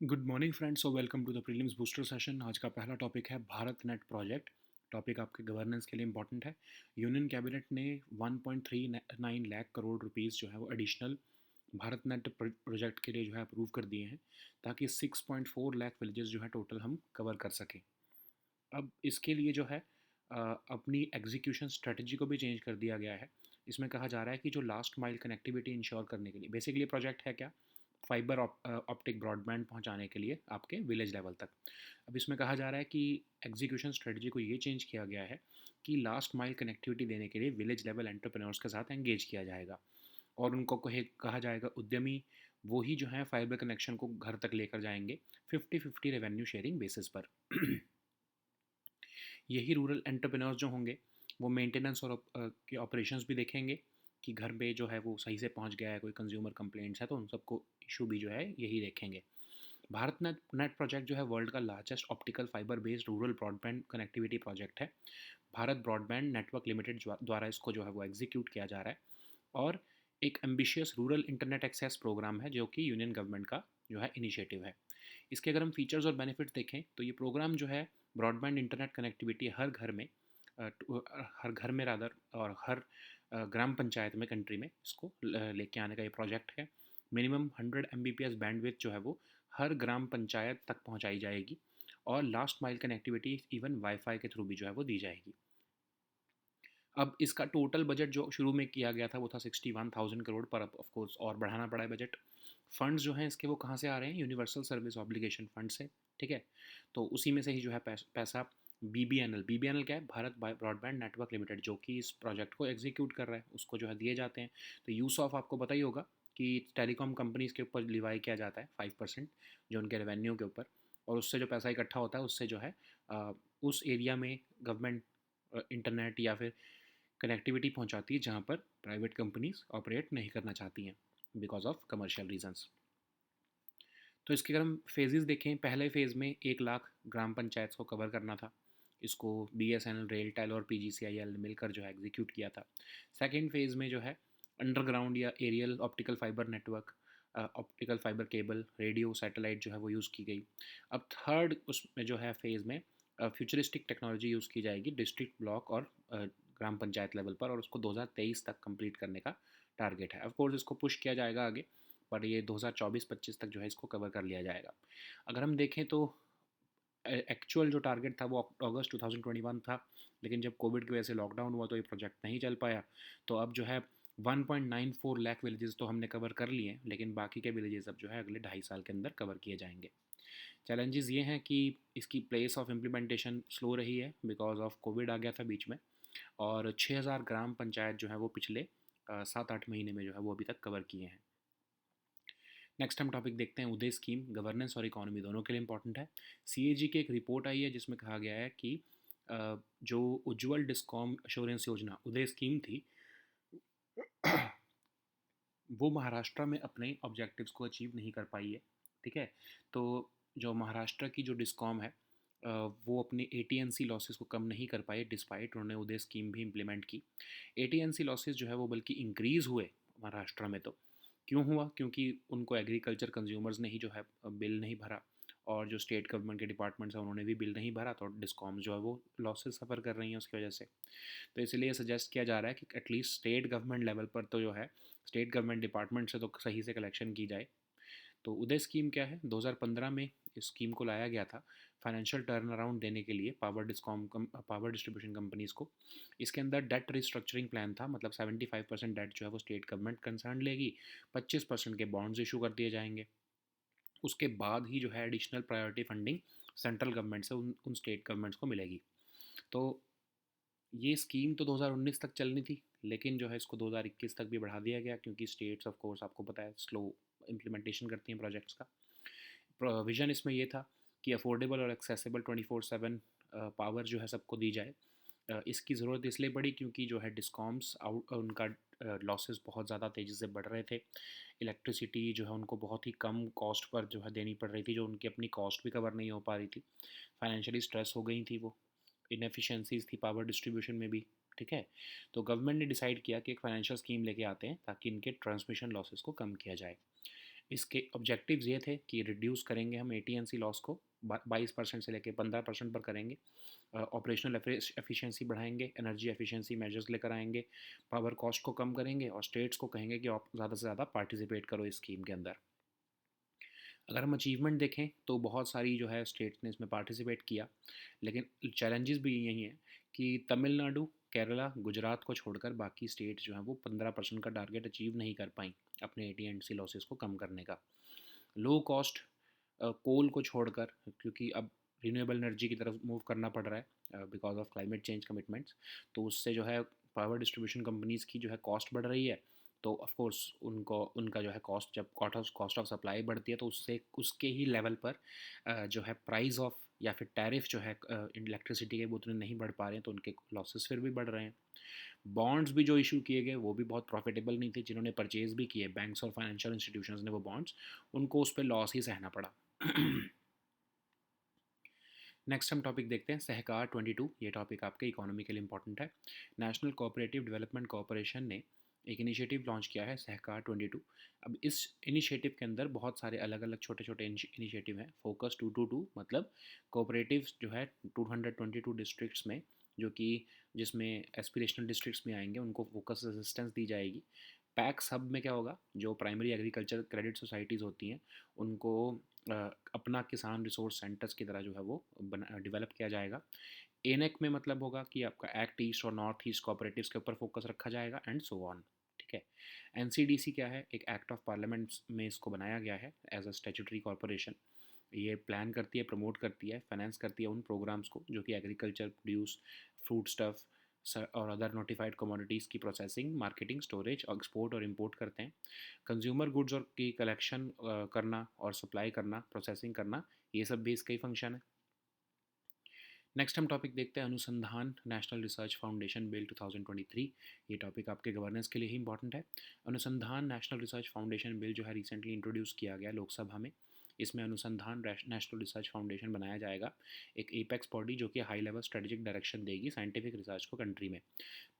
Good morning friends और welcome to the prelims booster session. आज का पहला टॉपिक है भारत नेट प्रोजेक्ट। टॉपिक आपके गवर्नेंस के लिए इंपॉर्टेंट है। यूनियन कैबिनेट ने 1.39 लाख करोड़ रुपीस जो है वो एडिशनल भारत नेट प्रोजेक्ट के लिए जो है अप्रूव कर दिए हैं, ताकि 6.4 लाख विलेजेस जो है टोटल हम कवर कर सकें। अब इसके लिए जो है अपनी एग्जीक्यूशन स्ट्रेटजी को भी चेंज कर दिया गया है। इसमें कहा जा रहा है कि जो लास्ट माइल कनेक्टिविटी इंश्योर करने के लिए बेसिकली प्रोजेक्ट है क्या, फाइबर ऑप्टिक ब्रॉडबैंड पहुंचाने के लिए आपके विलेज लेवल तक। अब इसमें कहा जा रहा है कि एग्जीक्यूशन स्ट्रेटजी को ये चेंज किया गया है कि लास्ट माइल कनेक्टिविटी देने के लिए विलेज लेवल एंटरप्रेन्योर्स के साथ एंगेज किया जाएगा और उनको कहा जाएगा उद्यमी, वो ही जो है फाइबर कनेक्शन को घर तक लेकर जाएंगे 50-50 रेवेन्यू शेयरिंग बेसिस पर। यही रूरल एंटरप्रेन्योर्स जो होंगे वो मेंटेनेंस और के ऑपरेशंस भी देखेंगे कि घर पे जो है वो सही से पहुंच गया है, कोई कंज्यूमर कंप्लेंट्स है तो उन सबको इशू भी जो है यही देखेंगे। भारत नेट नेट प्रोजेक्ट जो है वर्ल्ड का largest optical fibre based rural broadband connectivity project है। भारत ब्रॉडबैंड नेटवर्क लिमिटेड द्वारा इसको जो है वो एग्जीक्यूट किया जा रहा है और एक ambitious rural internet access programme है जो कि यूनियन गवर्नमेंट का जो है इनिशिएटिव है। इसके अगर हम फीचर्स और बेनिफिट्स देखें तो ये प्रोग्राम जो है ब्रॉडबैंड इंटरनेट कनेक्टिविटी हर घर में रादर और हर ग्राम पंचायत में कंट्री में इसको लेके आने का ये प्रोजेक्ट है। मिनिमम 100 Mbps बैंडविड्थ जो है वो हर ग्राम पंचायत तक पहुंचाई जाएगी और last mile connectivity even wifi के थ्रू भी जो है वो दी जाएगी। अब इसका टोटल बजट जो शुरू में किया गया था वो था 61,000 करोड़, पर अब ऑफ कोर्स और बढ़ाना पड़ा है बजट। फंड्स जो हैं इसके वो कहाँ से आ रहे हैं, यूनिवर्सल सर्विस ऑब्लिगेशन फंड से। ठीक है, तो उसी में से ही जो है पैसा बी बी एन एल क्या है, भारत ब्रॉडबैंड नेटवर्क लिमिटेड, जो कि इस प्रोजेक्ट को एग्जीक्यूट कर रहा है, उसको जो है दिए जाते हैं। तो यूस ऑफ आपको पता ही होगा कि टेलीकॉम कंपनीज़ के ऊपर लिवाई किया जाता है 5% जो उनके रेवेन्यू के ऊपर, और उससे जो पैसा इकट्ठा होता है उससे जो है उस एरिया में गवर्नमेंट इंटरनेट या फिर कनेक्टिविटी पहुंचाती है जहां पर प्राइवेट कंपनीज ऑपरेट नहीं करना चाहती हैं बिकॉज ऑफ कमर्शियल रीजंस। तो इसके अगर हम फेजेस देखें, पहले फेज़ में 1 लाख ग्राम पंचायत को कवर करना था। इसको BSNL, रेलटेल और PGCIL ने मिलकर जो है एग्जीक्यूट किया था। सेकेंड फेज़ में जो है अंडरग्राउंड या aerial optical fibre network, optical fibre cable, radio, satellite जो है वो यूज़ की गई। अब थर्ड उसमें जो है फेज़ में फ्यूचरिस्टिक टेक्नोलॉजी यूज़ की जाएगी डिस्ट्रिक्ट, ब्लॉक और ग्राम पंचायत लेवल पर, और उसको 2023 तक कंप्लीट करने का टारगेट है। ऑफ कोर्स इसको पुश किया जाएगा आगे, पर ये 2024-25 तक जो है इसको कवर कर लिया जाएगा। अगर हम देखें तो एक्चुअल जो टारगेट था वो अगस्त 2021 था, लेकिन जब कोविड की वजह से लॉकडाउन हुआ तो ये प्रोजेक्ट नहीं चल पाया। तो अब जो है 1.94 लाख विलेजेस तो हमने कवर कर लिए हैं, लेकिन बाकी के विलेजेस अब जो है अगले 2.5 साल के अंदर कवर किए जाएंगे। चैलेंजेस ये हैं कि इसकी प्लेस ऑफ इम्प्लीमेंटेशन स्लो रही है बिकॉज ऑफ कोविड आ गया था बीच में, और 6,000 ग्राम पंचायत जो है वो पिछले 7-8 महीने में जो है वो अभी तक कवर किए हैं। नेक्स्ट हम टॉपिक देखते हैं उदय स्कीम। गवर्नेंस और इकोनॉमी दोनों के लिए इंपॉर्टेंट है। CAG की एक रिपोर्ट आई है जिसमें कहा गया है कि जो उज्ज्वल डिस्कॉम अश्योरेंस योजना उदय स्कीम थी वो महाराष्ट्र में अपने ऑब्जेक्टिव्स को अचीव नहीं कर पाई है। ठीक है, तो जो महाराष्ट्र की जो डिस्कॉम है वो अपने AT&C लॉसेस को कम नहीं कर पाए डिस्पाइट उन्होंने उदय स्कीम भी इम्प्लीमेंट की। AT&C लॉसेस जो है वो बल्कि इंक्रीज़ हुए महाराष्ट्र में। तो क्यों हुआ, क्योंकि उनको एग्रीकल्चर कंज्यूमर्स ने ही जो है बिल नहीं भरा, और जो स्टेट गवर्नमेंट के डिपार्टमेंट्स हैं उन्होंने भी बिल नहीं भरा, तो डिस्कॉम जो है वो लॉसेस सफ़र कर रही हैं उसकी वजह से। तो इसलिए सजेस्ट किया जा रहा है कि एटलीस्ट स्टेट गवर्नमेंट लेवल पर तो जो है स्टेट गवर्नमेंट डिपार्टमेंट से तो सही से कलेक्शन की जाए। तो उदय स्कीम क्या है, 2015 में इस स्कीम को लाया गया था फाइनेंशियल टर्न अराउंड देने के लिए पावर डिस्ट्रीब्यूशन कंपनीज़ को। इसके अंदर डेट रिस्ट्रक्चरिंग प्लान था, मतलब 75% डेट जो है वो स्टेट गवर्नमेंट कंसर्न लेगी, 25% के बॉन्ड्स इशू कर दिए जाएंगे। उसके बाद ही जो है additional priority funding central government से उन स्टेट गवर्नमेंट्स को मिलेगी। तो ये स्कीम तो 2019 तक चलनी थी, लेकिन जो है इसको 2021 तक भी बढ़ा दिया गया क्योंकि स्टेट्स ऑफ कोर्स आपको पता है स्लो इम्प्लीमेंटेशन करती हैं प्रोजेक्ट्स का। प्रोविज़न इसमें ये था कि अफोर्डेबल और एक्सेसिबल 24/7 पावर जो है सबको दी जाए। इसकी ज़रूरत इसलिए पड़ी क्योंकि जो है डिस्कॉम्स आउट उनका लॉसेस बहुत ज़्यादा तेज़ी से बढ़ रहे थे। इलेक्ट्रिसिटी जो है उनको बहुत ही कम कॉस्ट पर जो है देनी पड़ रही थी, जो उनकी अपनी कॉस्ट भी कवर नहीं हो पा रही थी। फाइनेंशियली स्ट्रेस हो गई थी वो, इनएफिशिएंसीज थी पावर डिस्ट्रीब्यूशन में भी। ठीक है, तो गवर्नमेंट ने डिसाइड किया कि एक फाइनेंशियल स्कीम लेके आते हैं ताकि इनके ट्रांसमिशन लॉसेस को कम किया जाए। इसके ऑब्जेक्टिव्स ये थे कि रिड्यूस करेंगे हम एटीएनसी लॉस को 22% से लेकर 15% पर करेंगे, ऑपरेशनल एफिशिएंसी बढ़ाएंगे, एनर्जी एफिशिएंसी मेजर्स लेकर आएंगे, पावर कॉस्ट को कम करेंगे और स्टेट्स को कहेंगे कि आप ज़्यादा से ज़्यादा पार्टिसिपेट करो इस स्कीम के अंदर। अगर हम अचीवमेंट देखें तो बहुत सारी जो है स्टेट्स ने इसमें पार्टिसिपेट किया, लेकिन चैलेंजेस भी यही हैं कि तमिलनाडु, केरला, गुजरात को छोड़कर बाकी स्टेट्स जो हैं वो 15% का टारगेट अचीव नहीं कर पाई अपने एटीएनसी लॉसेस को कम करने का। लो कॉस्ट कोल को छोड़कर, क्योंकि अब रिन्यूएबल एनर्जी की तरफ मूव करना पड़ रहा है because of climate change commitments, तो उससे जो है पावर डिस्ट्रीब्यूशन कंपनीज़ की जो है कॉस्ट बढ़ रही है। तो ऑफ कोर्स उनको उनका जो है कॉस्ट, जब कॉस्ट ऑफ सप्लाई बढ़ती है तो उससे उसके ही लेवल पर जो है प्राइस ऑफ या फिर टैरिफ जो है इलेक्ट्रिसिटी के वो उतने नहीं बढ़ पा रहे हैं, तो उनके लॉसेस फिर भी बढ़ रहे हैं। बॉन्ड्स भी जो इशू किए गए वो भी बहुत प्रॉफिटेबल नहीं थे, जिन्होंने परचेज भी किए बैंक्स और फाइनेंशियल इंस्टीट्यूशंस ने वो बॉन्ड्स, उनको उस पर लॉस ही सहना पड़ा। नेक्स्ट हम टॉपिक देखते हैं सहकार 22। ये टॉपिक आपके इकोनॉमी के लिए इंपॉर्टेंट है। नेशनल कोऑपरेटिव डेवलपमेंट कॉरपोरेशन ने एक इनिशिएटिव लॉन्च किया है सहकार 22। अब इस इनिशिएटिव के अंदर बहुत सारे अलग अलग छोटे छोटे इनिशिएटिव हैं। फोकस 222 मतलब कोऑपरेटिव्स जो है 222 डिस्ट्रिक्ट्स में, जो कि जिसमें एस्पिरेशनल डिस्ट्रिक्ट्स में आएंगे, उनको फोकस असिस्टेंस दी जाएगी। पैक्स हब में क्या होगा, जो प्राइमरी एग्रीकल्चर क्रेडिट सोसाइटीज़ होती हैं उनको अपना किसान रिसोर्स सेंटर्स की तरह जो है वो डेवलप किया जाएगा। एनेक में मतलब होगा कि आपका एक्ट ईस्ट और नॉर्थ ईस्ट कोऑपरेटिव्स के ऊपर फोकस रखा जाएगा एंड सो ऑन। ठीक है। एनसीडीसी क्या है, एक एक्ट ऑफ पार्लियामेंट में इसको बनाया गया है एज अ स्टैट्यूटरी कॉरपोरेशन। ये प्लान करती है, प्रमोट करती है, फाइनेंस करती है उन प्रोग्राम्स को जो कि एग्रीकल्चर प्रोड्यूस, फूड स्टफ और अदर नोटिफाइड कमोडिटीज़ की प्रोसेसिंग, मार्केटिंग, स्टोरेज और एक्सपोर्ट और इंपोर्ट करते हैं। कंज्यूमर गुड्स और की कलेक्शन करना और सप्लाई करना, प्रोसेसिंग करना, ये सब भी इसका ही फंक्शन है। नेक्स्ट हम टॉपिक देखते हैं अनुसंधान नेशनल रिसर्च फाउंडेशन बिल 2023। ये टॉपिक आपके गवर्नेंस के लिए ही इंपॉर्टेंट है। अनुसंधान नेशनल रिसर्च फाउंडेशन बिल जो है रिसेंटली इंट्रोड्यूस किया गया लोकसभा में। इसमें अनुसंधान नेशनल रिसर्च फाउंडेशन बनाया जाएगा, एक एपेक्स बॉडी जो कि हाई लेवल स्ट्रेटेजिक डायरेक्शन देगी साइंटिफिक रिसर्च को कंट्री में।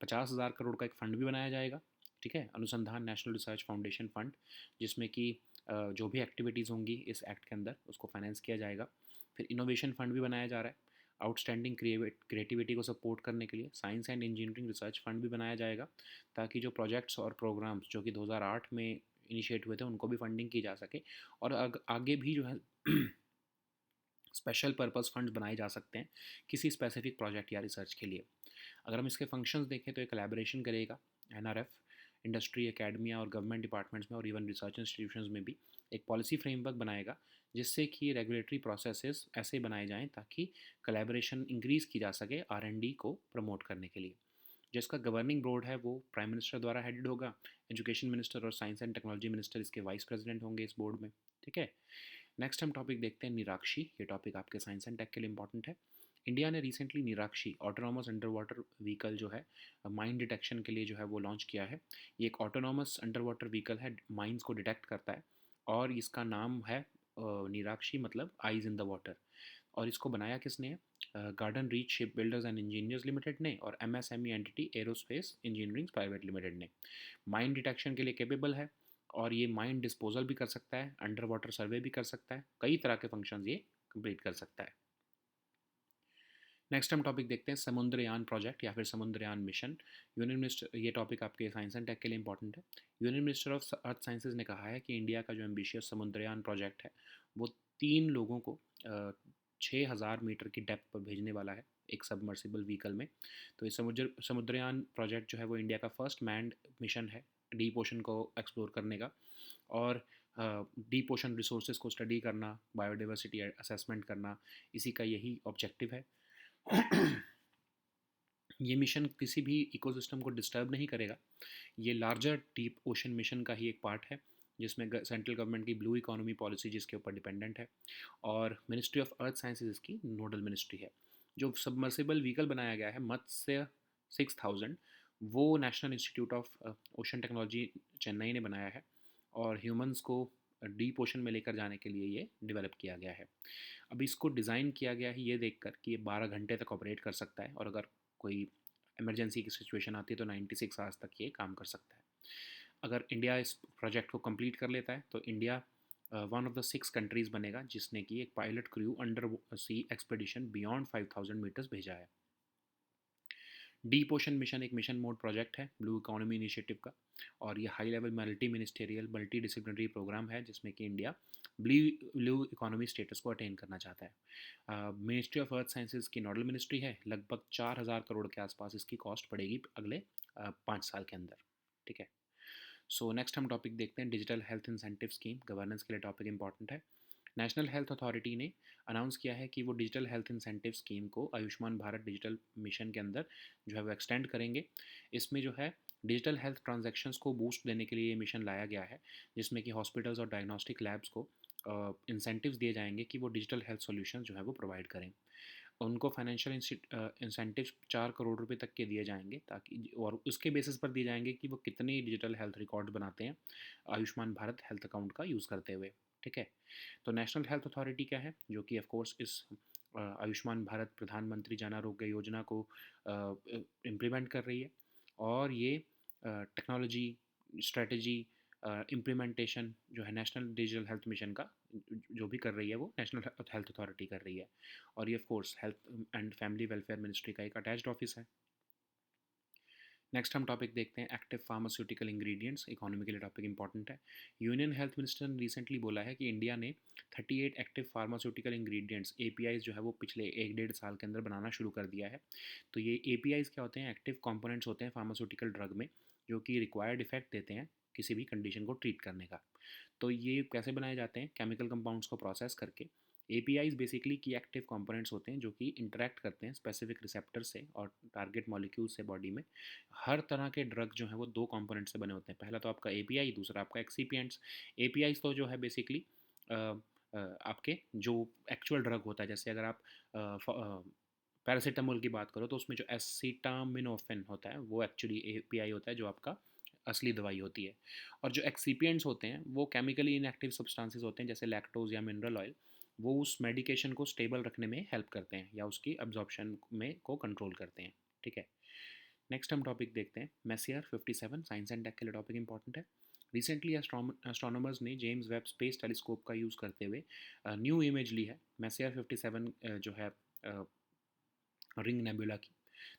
50,000 करोड़ का एक फंड भी बनाया जाएगा। ठीक है, अनुसंधान नेशनल रिसर्च फाउंडेशन फंड, जिसमें कि जो भी एक्टिविटीज़ होंगी इस एक्ट के अंदर उसको फाइनेंस किया जाएगा। फिर इनोवेशन फंड भी बनाया जा रहा है आउटस्टैंडिंग क्रिएटिविटी को सपोर्ट करने के लिए। Science and engineering research fund भी बनाया जाएगा ताकि जो प्रोजेक्ट्स और प्रोग्राम्स जो कि 2008 में इनिशिएट हुए थे उनको भी फंडिंग की जा सके, और आगे भी जो है स्पेशल पर्पस फंड्स बनाए जा सकते हैं किसी स्पेसिफिक प्रोजेक्ट या रिसर्च के लिए। अगर हम इसके फंक्शंस देखें तो ये कोलैबोरेशन करेगा एनआरएफ, इंडस्ट्री, एकेडमिया और गवर्नमेंट डिपार्टमेंट्स में और इवन रिसर्च इंस्टीट्यूशंस में भी एक पॉलिसी फ्रेमवर्क बनाएगा जिससे कि रेगुलेटरी प्रोसेसेस ऐसे बनाए जाएं ताकि कोलैबोरेशन इंक्रीज़ की जा सके आर&डी को प्रमोट करने के लिए। जिसका गवर्निंग बोर्ड है वो प्राइम मिनिस्टर द्वारा हेडेड होगा। एजुकेशन मिनिस्टर और साइंस एंड टेक्नोलॉजी मिनिस्टर इसके वाइस प्रेसिडेंट होंगे इस बोर्ड में। ठीक है। नेक्स्ट हम टॉपिक देखते हैं निराक्षी। ये टॉपिक आपके साइंस एंड टेक के लिए इंपॉर्टेंट है। इंडिया ने recently Neerakshi autonomous underwater vehicle जो है माइन डिटेक्शन के लिए जो है वो लॉन्च किया है। ये एक ऑटोनॉमस अंडर वाटर व्हीकल है, माइंस को डिटेक्ट करता है, और इसका नाम है निराक्षी मतलब आइज इन द वाटर। और इसको बनाया किसने है, garden reach ship builders and engineers limited ने और MSME entity aerospace engineering private limited ने। माइन डिटेक्शन के लिए कैपेबल है और ये माइन डिस्पोजल भी कर सकता है, अंडर वाटर सर्वे भी कर सकता है, कई तरह के फंक्शंस ये कंप्लीट कर सकता है। नेक्स्ट हम टॉपिक देखते हैं समुद्रयान प्रोजेक्ट या फिर समुद्रयान मिशन। यूनियन मिनिस्टर, ये टॉपिक आपके साइंस एंड टेक के लिए इंपॉर्टेंट है। Union minister of earth sciences ने कहा है कि इंडिया का जो एम्बिशियस समुद्रयान प्रोजेक्ट है वो 3 लोगों को 6,000 मीटर की डेप्थ पर भेजने वाला है एक सबमर्सिबल व्हीकल में। तो ये समुद्रयान प्रोजेक्ट जो है वो इंडिया का फर्स्ट मैन्ड मिशन है डीप ओशन को एक्सप्लोर करने का, और डीप ओशन रिसोर्सेज को स्टडी करना, बायोडाइवर्सिटी असेसमेंट करना, इसी का यही ऑब्जेक्टिव है। ये मिशन किसी भी इकोसिस्टम को डिस्टर्ब नहीं करेगा। ये लार्जर डीप ओशन मिशन का ही एक पार्ट है जिसमें सेंट्रल गवर्नमेंट की ब्लू इकोनॉमी पॉलिसी जिसके ऊपर डिपेंडेंट है, और मिनिस्ट्री ऑफ अर्थ साइंसेज इसकी नोडल मिनिस्ट्री है। जो सबमर्सिबल व्हीकल बनाया गया है मत्स्य 6000, वो national institute of ocean technology Chennai ने बनाया है, और ह्यूमंस को डीप ओशन में लेकर जाने के लिए ये डेवलप किया गया है। अब इसको डिज़ाइन किया गया है ये देखकर कि ये 12 घंटे तक ऑपरेट कर सकता है, और अगर कोई इमरजेंसी की सिचुएशन आती है तो 96 आवर्स तक ये काम कर सकता है। अगर इंडिया इस प्रोजेक्ट को कंप्लीट कर लेता है तो India one of the 6 countries बनेगा जिसने कि एक pilot crew under sea expedition beyond 5000 metres भेजा है। डीप ओशन मिशन एक मिशन मोड प्रोजेक्ट है ब्लू इकोनॉमी इनिशिएटिव का, और ये high level multi ministerial multi disciplinary programme है जिसमें कि इंडिया ब्लू इकोनॉमी स्टेटस को अटेन करना चाहता है। मिनिस्ट्री ऑफ अर्थ साइंसेज की नोडल मिनिस्ट्री है, लगभग 4000 करोड़ के आसपास इसकी कॉस्ट पड़ेगी अगले 5 साल के अंदर। ठीक है, सो नेक्स्ट हम टॉपिक देखते हैं digital health incentive scheme. Governance के लिए टॉपिक इंपॉर्टेंट है। नेशनल हेल्थ अथॉरिटी ने अनाउंस किया है कि वो डिजिटल हेल्थ इंसेंटिव स्कीम को आयुष्मान भारत डिजिटल मिशन के अंदर जो है वो एक्सटेंड करेंगे। इसमें जो है डिजिटल हेल्थ ट्रांजैक्शंस को बूस्ट देने के लिए ये मिशन लाया गया है, जिसमें कि हॉस्पिटल्स और डायग्नोस्टिक लैब्स को इंसेंटिव्स दिए जाएंगे कि वो डिजिटल हेल्थ सॉल्यूशन जो है वो प्रोवाइड करें। उनको फाइनेंशियल इंसेंटिव 4 करोड़ रुपए तक के दिए जाएंगे, ताकि और उसके बेसिस पर दिए जाएंगे कि वो कितने डिजिटल हेल्थ रिकॉर्ड बनाते हैं आयुष्मान भारत हेल्थ अकाउंट का यूज़ करते हुए। ठीक है, तो नेशनल हेल्थ अथॉरिटी क्या है, जो कि ऑफ कोर्स इस आयुष्मान भारत प्रधानमंत्री जन आरोग्य योजना को इम्प्लीमेंट कर रही है, और ये टेक्नोलॉजी स्ट्रेटजी इम्प्लीमेंटेशन जो है नेशनल डिजिटल हेल्थ मिशन का जो भी कर रही है वो नेशनल हेल्थ अथॉरिटी कर रही है, और ये of course health and family welfare ministry का एक अटैच्ड ऑफिस है। नेक्स्ट हम टॉपिक देखते हैं एक्टिव फार्मास्यूटिकल इंग्रेडिएंट्स, इकोनॉमी के लिए टॉपिक इंपॉर्टेंट है। यूनियन हेल्थ मिनिस्टर ने रिसेंटली बोला है कि इंडिया ने 38 एक्टिव फार्मास्यूटिकल इंग्रेडिएंट्स एपीआईज जो है वो पिछले 1 डेढ़ साल के अंदर बनाना शुरू कर दिया है। तो ये एपीआईज क्या होते हैं, एक्टिव कंपोनेंट्स होते हैं फार्मास्यूटिकल ड्रग में, जो कि रिक्वायर्ड इफेक्ट देते हैं किसी भी कंडीशन को ट्रीट करने का। तो ये कैसे बनाए जाते हैं, केमिकल कंपाउंड्स को प्रोसेस करके। एपीआईज बेसिकली की एक्टिव कंपोनेंट्स होते हैं जो कि इंटरेक्ट करते हैं स्पेसिफिक रिसेप्टर से और टारगेट मॉलिक्यूल से बॉडी में। हर तरह के ड्रग जो है वो 2 कंपोनेंट से बने होते हैं, पहला तो आपका एपीआई, दूसरा आपका एक्सीपिएंट्स। एपीआईज तो जो है बेसिकली आपके जो एक्चुअल ड्रग होता है, जैसे अगर आप पैरासीटामोल की बात करो तो उसमें जो एसिटामिनोफेन होता है वो एक्चुअली एपीआई होता है, जो आपका असली दवाई होती है। और जो एक्सीपिएंट्स होते हैं वो केमिकली इनएक्टिव सब्सटेंसेस होते हैं, जैसे लैक्टोज या मिनरल ऑयल। वो उस मेडिकेशन को स्टेबल रखने में हेल्प करते हैं या उसकी अब्जॉर्प्शन में को कंट्रोल करते हैं। ठीक है, नेक्स्ट हम टॉपिक देखते हैं मेसियर 57, साइंस एंड टेक के लिए टॉपिक इंपॉर्टेंट है। रिसेंटली एस्ट्रोनॉमर्स ने जेम्स वेब स्पेस टेलीस्कोप का यूज़ करते हुए न्यू इमेज ली है मेसियर 57 जो है रिंग नेबुला की।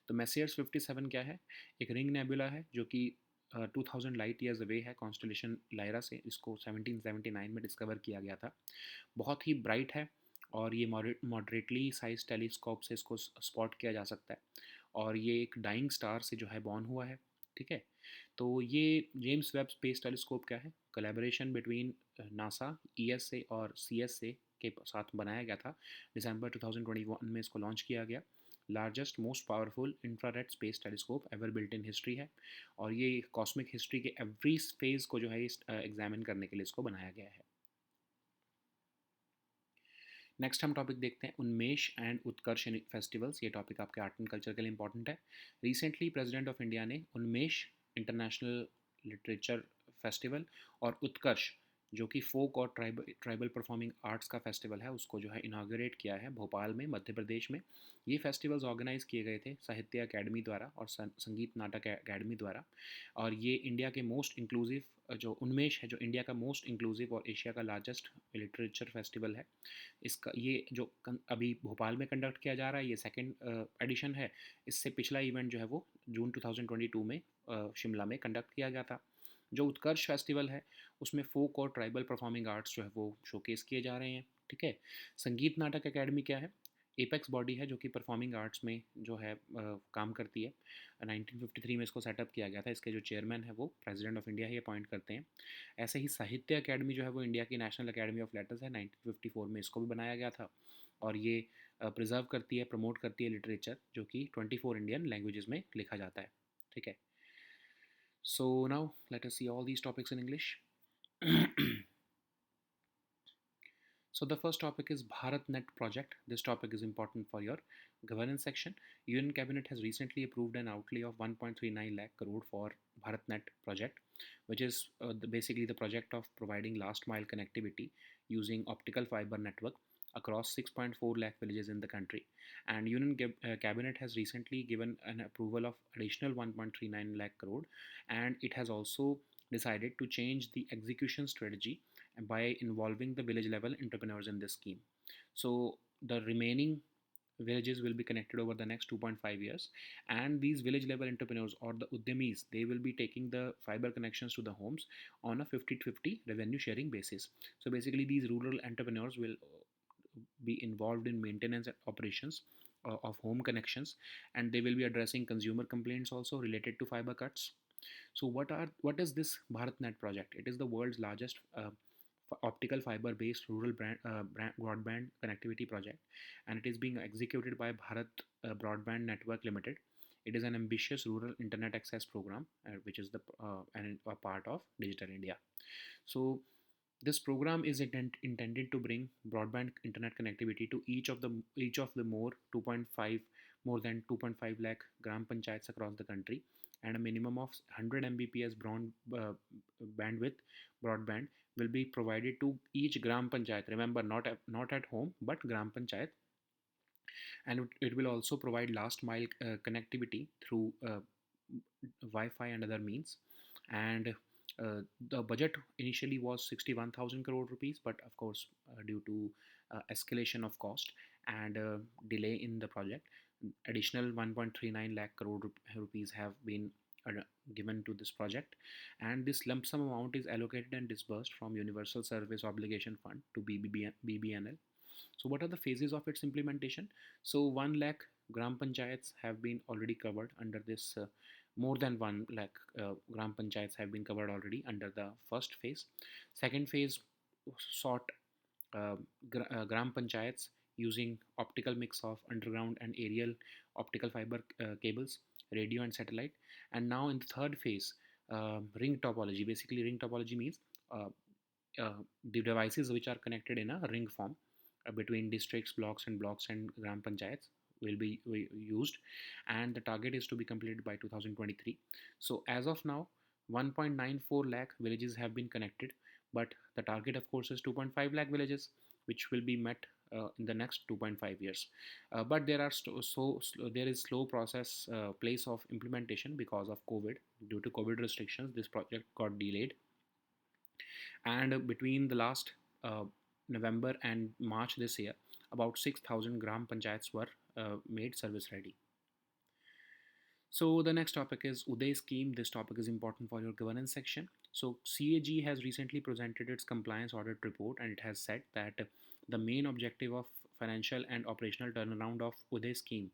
तो मेसियर्स 57 क्या है, एक रिंग नेबुला है जो कि 2000 लाइट ईयर्स अवे है कॉन्स्टलेशन लायरा से। इसको 1779 में डिस्कवर किया गया था। बहुत ही ब्राइट है, और ये मॉडरेटली साइज टेलीस्कोप से इसको स्पॉट किया जा सकता है, और ये एक डाइंग स्टार से जो है बॉर्न हुआ है। ठीक है, तो ये जेम्स वेब स्पेस टेलीस्कोप क्या है, कोलैबोरेशन बिटवीन नासा, ईएसए और सीएसए के साथ बनाया गया था। दिसंबर 2021 में इसको लॉन्च किया गया। Largest most powerful infrared space telescope ever built in history है, और ये कॉस्मिक हिस्ट्री के एवरी फेज को जो है एग्जामिन करने के लिए इसको बनाया गया है। नेक्स्ट हम टॉपिक देखते हैं उन्मेष एंड उत्कर्ष फेस्टिवल्स। ये टॉपिक आपके आर्ट एंड कल्चर के लिए इंपॉर्टेंट है। रिसेंटली प्रेसिडेंट ऑफ इंडिया ने उन्मेष इंटरनेशनल लिटरेचर फेस्टिवल और उत्कर्ष जो कि फोक और ट्राइबल परफॉर्मिंग आर्ट्स का फेस्टिवल है उसको जो है इनाग्रेट किया है भोपाल में, मध्य प्रदेश में। ये फेस्टिवल्स ऑर्गेनाइज किए गए थे साहित्य अकेडमी द्वारा और संगीत नाटक अकेडमी द्वारा, और ये इंडिया के मोस्ट इंक्लूसिव जो उन्मेष है, जो इंडिया का मोस्ट इंक्लूसिव और एशिया का लार्जेस्ट लिटरेचर फेस्टिवल है। इसका ये जो अभी भोपाल में कंडक्ट किया जा रहा है, ये सेकेंड एडिशन है। इससे पिछला इवेंट जो है वो जून 2022 में शिमला में कंडक्ट किया गया था। जो उत्कर्ष फेस्टिवल है उसमें फोक और ट्राइबल परफॉर्मिंग आर्ट्स जो है वो शोकेस किए जा रहे हैं। ठीक है, संगीत नाटक अकेडमी क्या है, एपेक्स बॉडी है जो कि परफॉर्मिंग आर्ट्स में जो है काम करती है। 1953 में इसको सेटअप किया गया था। इसके जो चेयरमैन है वो प्रेसिडेंट ऑफ इंडिया ही अपॉइंट करते हैं। ऐसे ही साहित्य अकेडमी जो है वो इंडिया की नेशनल अकेडमी ऑफ लेटर्स है, 1954 में इसको भी बनाया गया था, और ये प्रिजर्व करती है, प्रमोट करती है लिटरेचर जो कि 24 इंडियन लैंग्वेजेस में लिखा जाता है। ठीक है, so now let us see all these topics in English. So the first topic is BharatNet project. This topic is important for your governance section. Union Cabinet has recently approved an outlay of 1.39 lakh crore for BharatNet project, which is basically the project of providing last mile connectivity using optical fiber network across 6.4 lakh villages in the country. And Cabinet has recently given an approval of additional 1.39 lakh crore, and it has also decided to change the execution strategy by involving the village level entrepreneurs in this scheme. So the remaining villages will be connected over the next 2.5 years, and these village level entrepreneurs or the udyamis, they will be taking the fiber connections to the homes on a 50-50 revenue sharing basis. So basically these rural entrepreneurs will be involved in maintenance and operations of home connections, and they will be addressing consumer complaints also related to fiber cuts. So what is this BharatNet project? It is the world's largest optical fiber based rural broadband connectivity project, and it is being executed by Bharat Broadband Network Limited. It is an ambitious rural internet access program, which is a part of Digital India. So this program is intended to bring broadband internet connectivity to each of the more than 2.5 lakh gram panchayats across the country, and a minimum of 100 Mbps bandwidth broadband will be provided to each gram panchayat. Remember, not at home, but gram panchayat, and it will also provide last mile connectivity through Wi-Fi and other means. And the budget initially was 61,000 crore rupees, but of course, due to escalation of cost and delay in the project, additional 1.39 lakh crore rupees have been uh, given to this project, and this lump sum amount is allocated and disbursed from Universal Service Obligation Fund to BBNL. So, what are the phases of its implementation? So, 1 lakh gram panchayats have been already covered under this. More than 1 lakh gram panchayats have been covered already under the first phase. Second phase sought uh, gram panchayats using optical mix of underground and aerial optical fiber cables, radio and satellite. And now in the third phase, ring topology. Basically, ring topology means uh, the devices which are connected in a ring form between districts, blocks and gram panchayats will be used, and the target is to be completed by 2023. So as of now, 1.94 lakh villages have been connected, but the target of course is 2.5 lakh villages, which will be met in the next 2.5 years. But there is slow process place of implementation because of COVID. Due to COVID restrictions, this project got delayed, and between the last uh, November and March this year, about 6,000 gram panchayats were made service ready. So the next topic is Uday scheme. This topic is important for your governance section. So CAG has recently presented its compliance audit report, and it has said that the main objective of financial and operational turnaround of Uday scheme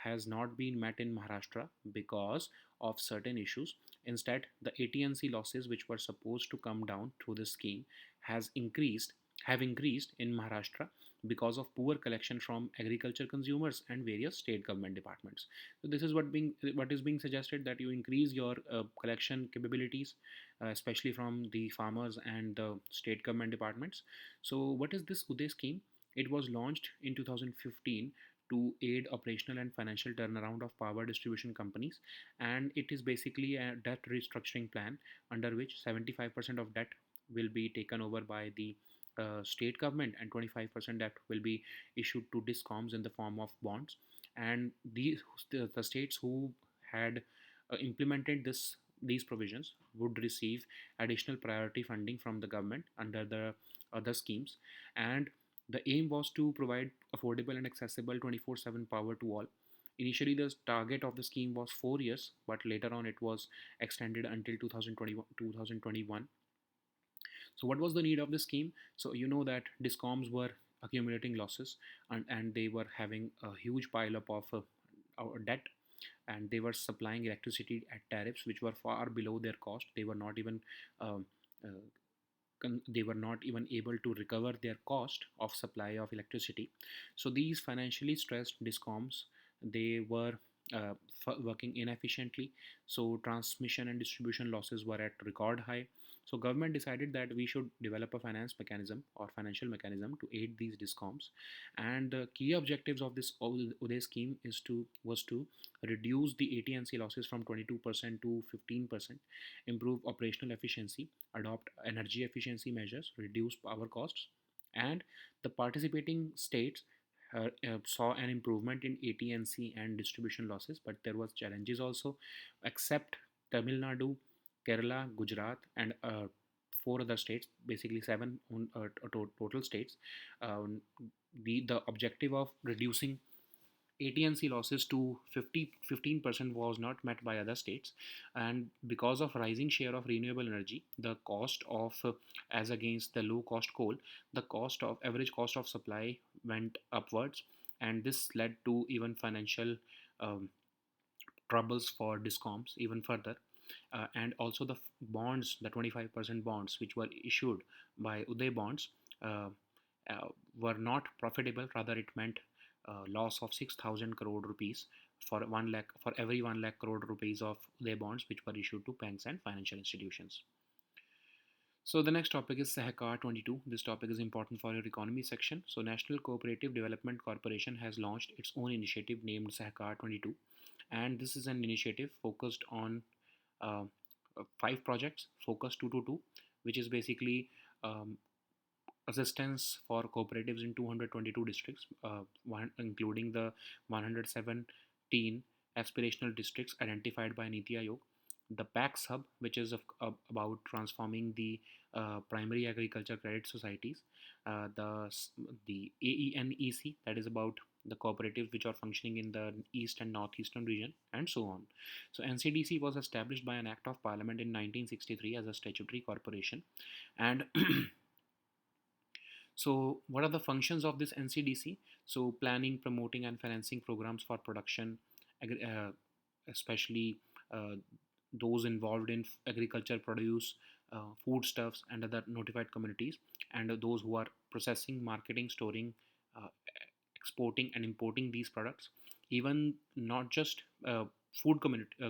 has not been met in Maharashtra because of certain issues. Instead, the AT&C losses which were supposed to come down through the scheme has increased have increased in Maharashtra because of poor collection from agriculture consumers and various state government departments. So this is what is being suggested, that you increase your collection capabilities, especially from the farmers and the state government departments. So what is this Uday scheme? It was launched in 2015 to aid operational and financial turnaround of power distribution companies, and it is basically a debt restructuring plan under which 75% of debt will be taken over by the state government, and 25% debt will be issued to discoms in the form of bonds. And the states who had implemented these provisions would receive additional priority funding from the government under the other schemes. And the aim was to provide affordable and accessible 24/7 power to all. Initially, the target of the scheme was 4 years, but later on it was extended until 2021. So, what was the need of the scheme? So, you know that discoms were accumulating losses, and they were having a huge pile up of debt, and they were supplying electricity at tariffs which were far below their cost. Um, uh, they were not even able to recover their cost of supply of electricity. So these financially stressed discoms, they were uh, working inefficiently. So transmission and distribution losses were at record high. So government decided that we should develop a finance mechanism or financial mechanism to aid these discoms. And the key objectives of this Uday scheme was to reduce the AT&C losses from 22% to 15%, improve operational efficiency, adopt energy efficiency measures, reduce power costs, and the participating states saw an improvement in AT&C and distribution losses, but there was challenges also. Except Tamil Nadu, Kerala, Gujarat, and four other states, basically seven total states. Um, the objective of reducing AT&C losses to 15% was not met by other states, and because of rising share of renewable energy, the cost of as against the low cost coal, the cost of average cost of supply went upwards, and this led to even financial um, troubles for discoms even further. And also the bonds, the 25% bonds which were issued by Uday bonds, uh, uh, were not profitable. Rather, it meant loss of 6,000 crore rupees for 1 lakh, for every 1 lakh crore rupees of Uday bonds which were issued to banks and financial institutions. So the next topic is Sahakar 22. This topic is important for your economy section. So National Cooperative Development Corporation has launched its own initiative named Sahakar 22, and this is an initiative focused on uh, five projects: Focus 222, which is basically um, assistance for cooperatives in 222 districts, including the 117 aspirational districts identified by Niti Aayog. The PAX Hub, which is about transforming the primary agriculture credit societies. The AENEC, that is about the cooperatives which are functioning in the east and northeastern region, and so on. So NCDC was established by an act of parliament in 1963 as a statutory corporation, and so, what are the functions of this NCDC? So, planning, promoting, and financing programs for production, especially uh, those involved in agriculture produce, foodstuffs, and other notified communities, and those who are processing, marketing, storing, uh, exporting, and importing these products. Even not just food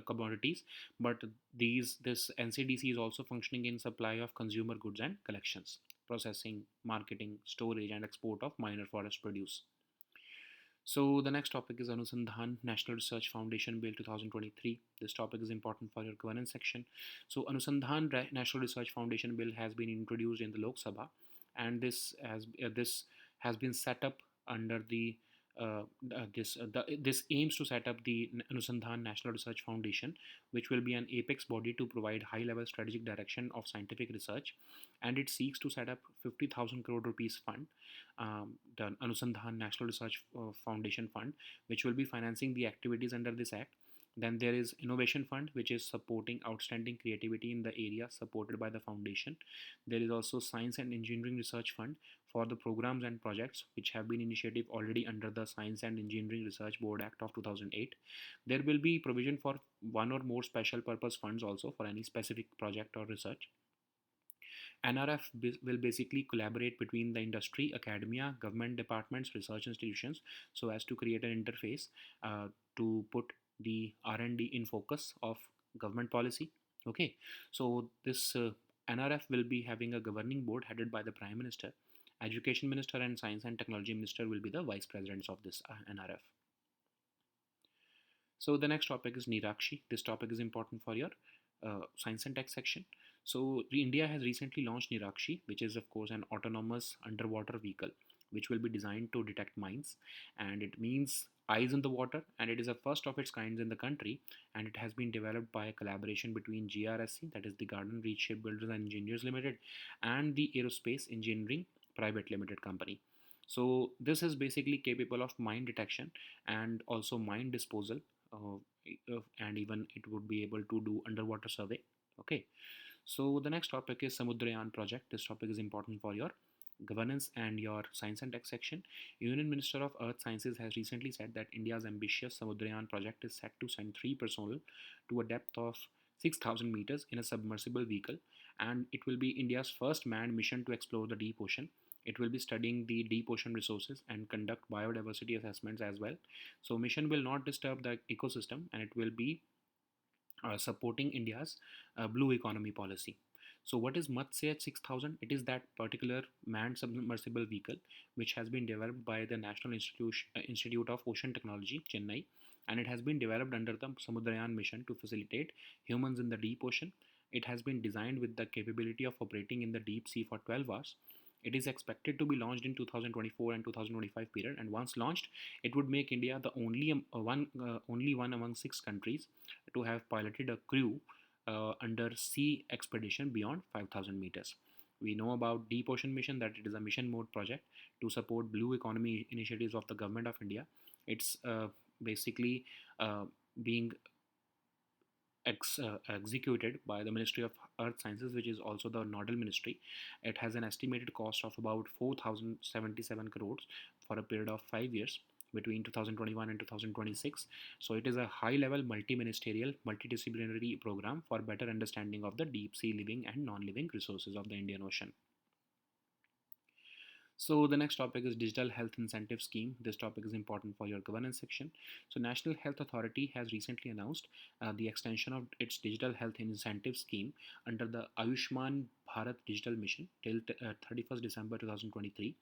commodities, but this NCDC is also functioning in supply of consumer goods and collections, processing, marketing, storage, and export of minor forest produce. So the next topic is Anusandhan National Research Foundation Bill 2023. This topic is important for your governance section. So Anusandhan National Research Foundation Bill has been introduced in the Lok Sabha, and this has been set up under the this aims to set up the Anusandhan National Research Foundation, which will be an apex body to provide high-level strategic direction of scientific research, and it seeks to set up 50,000 crore rupees fund, the Anusandhan National Research Foundation Fund, which will be financing the activities under this act. Then there is Innovation Fund, which is supporting outstanding creativity in the area supported by the foundation. There is also Science and Engineering Research Fund for the programs and projects which have been initiated already under the Science and Engineering Research Board Act of 2008. There will be provision for one or more special purpose funds also for any specific project or research. NRF will basically collaborate between the industry, academia, government departments, research institutions, so as to create an interface to put the R&D in focus of government policy. Okay, so this NRF will be having a governing board headed by the Prime Minister. Education Minister and Science and Technology Minister will be the vice presidents of this NRF. So the next topic is Nirakshi. This topic is important for your science and tech section. So India has recently launched Nirakshi, which is of course an autonomous underwater vehicle which will be designed to detect mines, and it means eyes in the water, and it is a first of its kind in the country, and it has been developed by a collaboration between GRSC, that is the Garden Reach Shipbuilders and Engineers Limited, and the Aerospace Engineering Private Limited company. So this is basically capable of mine detection and also mine disposal, uh, and even it would be able to do underwater survey. Okay, so the next topic is Samudrayan project. This topic is important for your governance and your science and tech section. Union Minister of Earth Sciences has recently said that India's ambitious Samudrayan project is set to send three personnel to a depth of 6,000 meters in a submersible vehicle, and it will be India's first manned mission to explore the deep ocean. It will be studying the deep ocean resources and conduct biodiversity assessments as well. So mission will not disturb the ecosystem, and it will be supporting India's blue economy policy. So, what is Matsya 6000? It is that particular manned submersible vehicle which has been developed by the National Institute of Ocean Technology, Chennai, and it has been developed under the Samudrayan mission to facilitate humans in the deep ocean. It has been designed with the capability of operating in the deep sea for 12 hours. It is expected to be launched in 2024 and 2025 period, and once launched, it would make India the only one among six countries to have piloted a crew under sea expedition beyond 5,000 meters. We know about Deep Ocean Mission, that it is a mission mode project to support blue economy initiatives of the government of India. It's basically being executed by the Ministry of Earth Sciences, which is also the nodal ministry. It has an estimated cost of about 4,077 crores for a period of 5 years between 2021 and 2026. So it is a high level multi-ministerial, multidisciplinary program for better understanding of the deep sea living and non-living resources of the Indian Ocean. So the next topic is digital health incentive scheme. This topic is important for your governance section. So National Health Authority has recently announced the extension of its digital health incentive scheme under the Ayushman Bharat Digital Mission till 31st December 2023.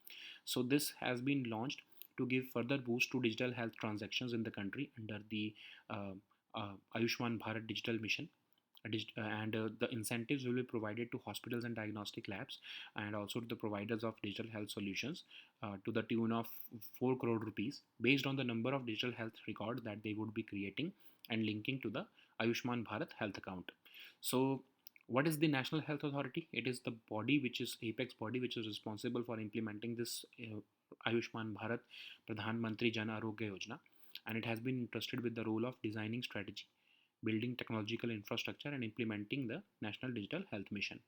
So this has been launched to give further boost to digital health transactions in the country under the uh, Ayushman Bharat Digital Mission. And the incentives will be provided to hospitals and diagnostic labs, and also to the providers of digital health solutions to the tune of 4 crore rupees based on the number of digital health records that they would be creating and linking to the Ayushman Bharat health account. So what is the National Health Authority? It is the body which is apex body which is responsible for implementing this Ayushman Bharat Pradhan Mantri Jan Arogya Yojana, and it has been entrusted with the role of designing strategy, building technological infrastructure, and implementing the National Digital Health Mission.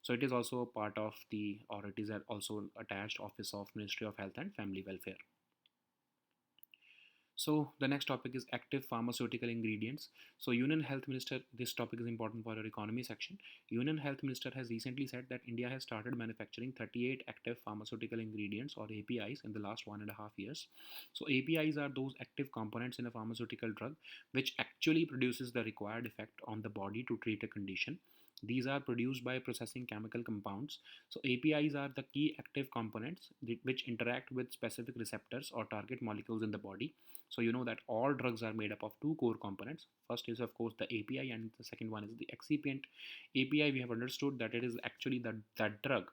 So it is also a part of the, or it is also attached office of Ministry of Health and Family Welfare. So the next topic is active pharmaceutical ingredients. So Union Health Minister, this topic is important for our economy section. Union Health Minister has recently said that India has started manufacturing 38 active pharmaceutical ingredients or APIs in the last 1.5 years. So APIs are those active components in a pharmaceutical drug which actually produces the required effect on the body to treat a condition. These are produced by processing chemical compounds. So APIs are the key active components which interact with specific receptors or target molecules in the body. So you know that all drugs are made up of two core components. First is of course the API, and the second one is the excipient. API, we have understood that it is actually that drug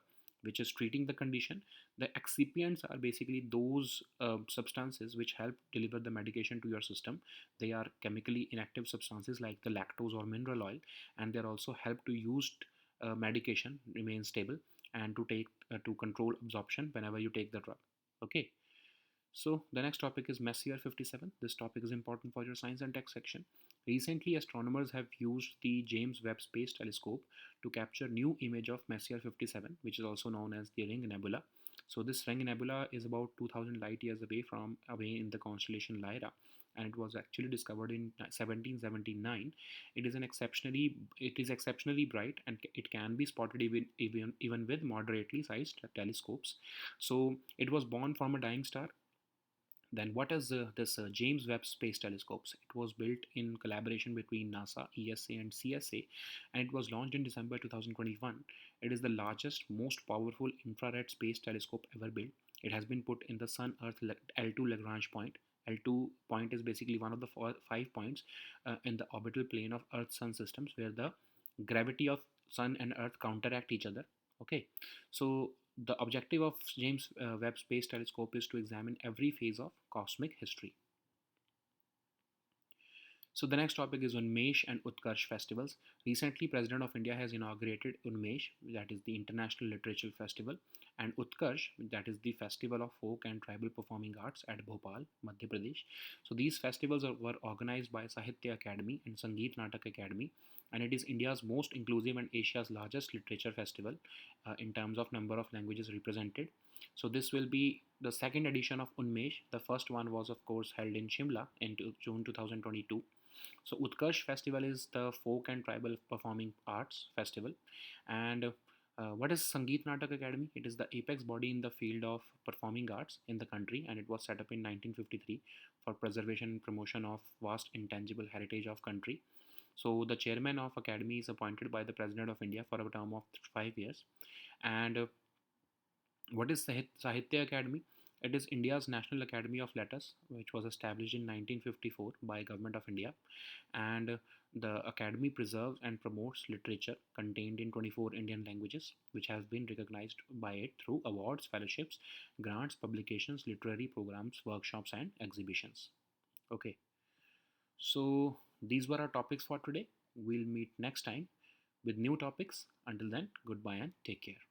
which is treating the condition. The excipients are basically those substances which help deliver the medication to your system. They are chemically inactive substances like the lactose or mineral oil, and they also help to used medication remain stable and to take to control absorption whenever you take the drug. Okay. So the next topic is Messier 57. This topic is important for your science and tech section. Recently, astronomers have used the James Webb Space Telescope to capture new image of Messier 57, which is also known as the Ring Nebula. So this Ring Nebula is about 2,000 light years away in the constellation Lyra, and it was actually discovered in 1779. It is exceptionally bright, and it can be spotted even with moderately sized telescopes. So it was born from a dying star. Then what is this James Webb Space Telescopes? It was built in collaboration between NASA, ESA and CSA, and it was launched in December 2021. It is the largest, most powerful infrared space telescope ever built. It has been put in the Sun-Earth L2 Lagrange point. L2 point is basically one of the 5 points in the orbital plane of Earth-Sun systems where the gravity of Sun and Earth counteract each other. Okay, so the objective of James Webb Space Telescope is to examine every phase of cosmic history. So the next topic is Unmesh and Utkarsh festivals. Recently, President of India has inaugurated Unmesh, that is the International Literature Festival, and Utkarsh, that is the Festival of Folk and Tribal Performing Arts at Bhopal, Madhya Pradesh. So these festivals were organized by Sahitya Academy and Sangeet Natak Academy, and it is India's most inclusive and Asia's largest literature festival in terms of number of languages represented. So this will be the second edition of Unmesh. The first one was of course held in Shimla in June 2022. So Utkarsh Festival is the folk and tribal performing arts festival. And what is Sangeet Natak Academy? It is the apex body in the field of performing arts in the country, and it was set up in 1953 for preservation and promotion of vast intangible heritage of country. So the chairman of academy is appointed by the President of India for a term of 5 years. And what is Sahitya Academy? It is India's National Academy of Letters, which was established in 1954 by Government of India, and the academy preserves and promotes literature contained in 24 Indian languages, which has been recognized by it through awards, fellowships, grants, publications, literary programs, workshops, and exhibitions. Okay, so these were our topics for today. We'll meet next time with new topics. Until then, goodbye and take care.